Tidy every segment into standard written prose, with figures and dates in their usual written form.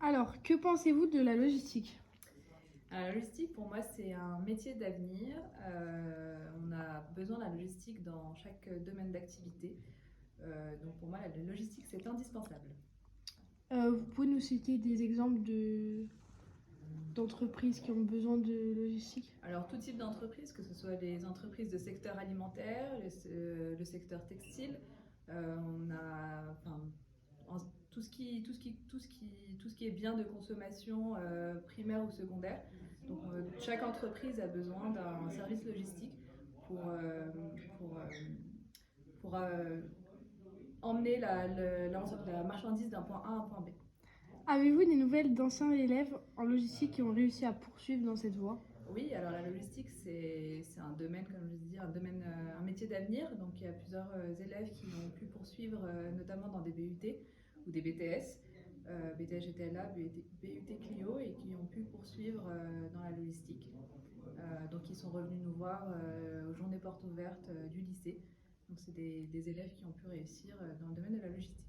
Alors, que pensez-vous de la logistique? La logistique, pour moi, c'est un métier d'avenir. On a besoin de la logistique dans chaque domaine d'activité. Donc pour moi, la logistique, c'est indispensable. Vous pouvez nous citer des exemples d'entreprises qui ont besoin de logistique? Alors tout type d'entreprise, que ce soit les entreprises de secteur alimentaire, le secteur textile, on a tout ce qui est bien de consommation primaire ou secondaire. Donc chaque entreprise a besoin d'un service logistique pour, euh, pour, euh, pour emmener la marchandise d'un point A à un point B. Avez-vous des nouvelles d'anciens élèves en logistique qui ont réussi à poursuivre dans cette voie? Oui, alors la logistique, c'est un domaine, comme je disais, un métier d'avenir. Donc il y a plusieurs élèves qui ont pu poursuivre, notamment dans des BUT ou des BTS, BTS GTLA, BUT Clio, et qui ont pu poursuivre dans la logistique. Donc ils sont revenus nous voir aux journées portes ouvertes du lycée. Donc c'est des élèves qui ont pu réussir dans le domaine de la logistique.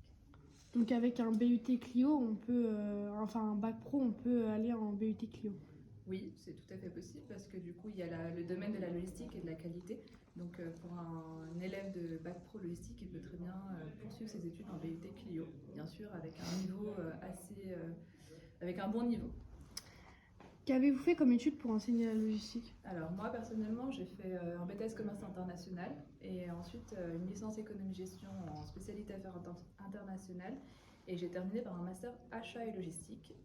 Donc avec un BUT Clio, enfin un bac pro, on peut aller en BUT Clio. Oui, c'est tout à fait possible parce que du coup, il y a le domaine de la logistique et de la qualité. Donc, pour un élève de bac pro logistique, il peut très bien poursuivre ses études en BUT Clio, bien sûr, avec un niveau avec un bon niveau. Qu'avez-vous fait comme étude pour enseigner la logistique? Alors, moi, personnellement, j'ai fait un BTS commerce international et ensuite une licence économie-gestion en spécialité affaires internationales. Et j'ai terminé par un master achat et logistique,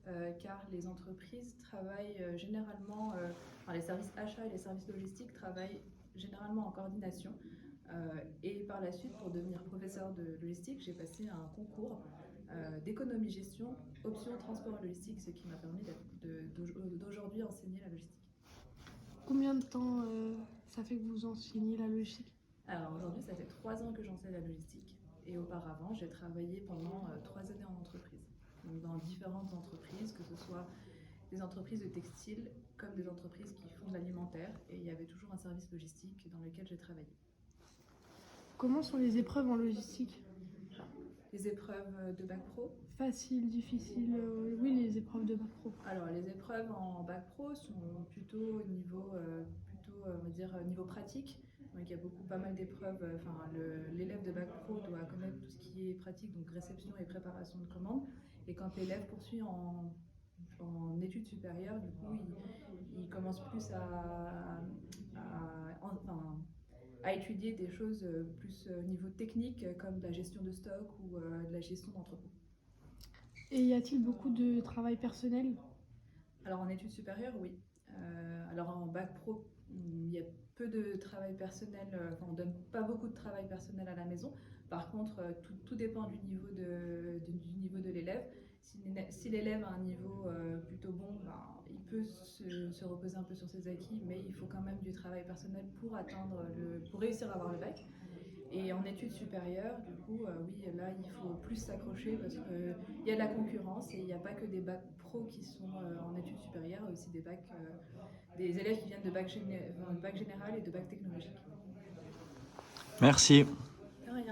car les entreprises travaillent généralement, enfin, les services achats et les services logistiques travaillent généralement en coordination. Et par la suite, pour devenir professeur de logistique, j'ai passé un concours d'économie-gestion, option transport et logistique, ce qui m'a permis d'aujourd'hui enseigner la logistique. Combien de temps ça fait que vous enseignez la logistique? Alors aujourd'hui, ça fait 3 ans que j'enseigne la logistique et auparavant, j'ai travaillé pendant 3 années en entreprise. Donc dans différentes entreprises, que ce soit des entreprises de textile comme des entreprises qui font de l'alimentaire, et il y avait toujours un service logistique dans lequel j'ai travaillé. Comment sont les épreuves en logistique? Les épreuves de bac pro. Facile, difficile, oui, les épreuves de bac pro. Alors les épreuves en bac pro sont plutôt au niveau, on va dire, niveau pratique. Donc il y a pas mal d'épreuves. Enfin, l'élève de bac pro doit connaître tout ce qui est pratique, donc réception et préparation de commandes. Et quand l'élève poursuit en études supérieures, du coup, il commence plus à étudier des choses plus au niveau technique, comme de la gestion de stock ou de la gestion d'entrepôt. Et y a-t-il beaucoup de travail personnel? Alors en études supérieures, oui. Alors en bac pro, il y a peu de travail personnel, enfin, on ne donne pas beaucoup de travail personnel à la maison. Par contre, tout dépend du niveau de l'élève. Si l'élève a un niveau plutôt bon, ben, il peut se reposer un peu sur ses acquis, mais il faut quand même du travail personnel pour réussir à avoir le bac. Et en études supérieures, du coup, oui, là, il faut plus s'accrocher parce qu'il y a de la concurrence et il n'y a pas que des bacs pro qui sont en études supérieures, il y a aussi des élèves qui viennent de bac général et de bac technologique. Merci.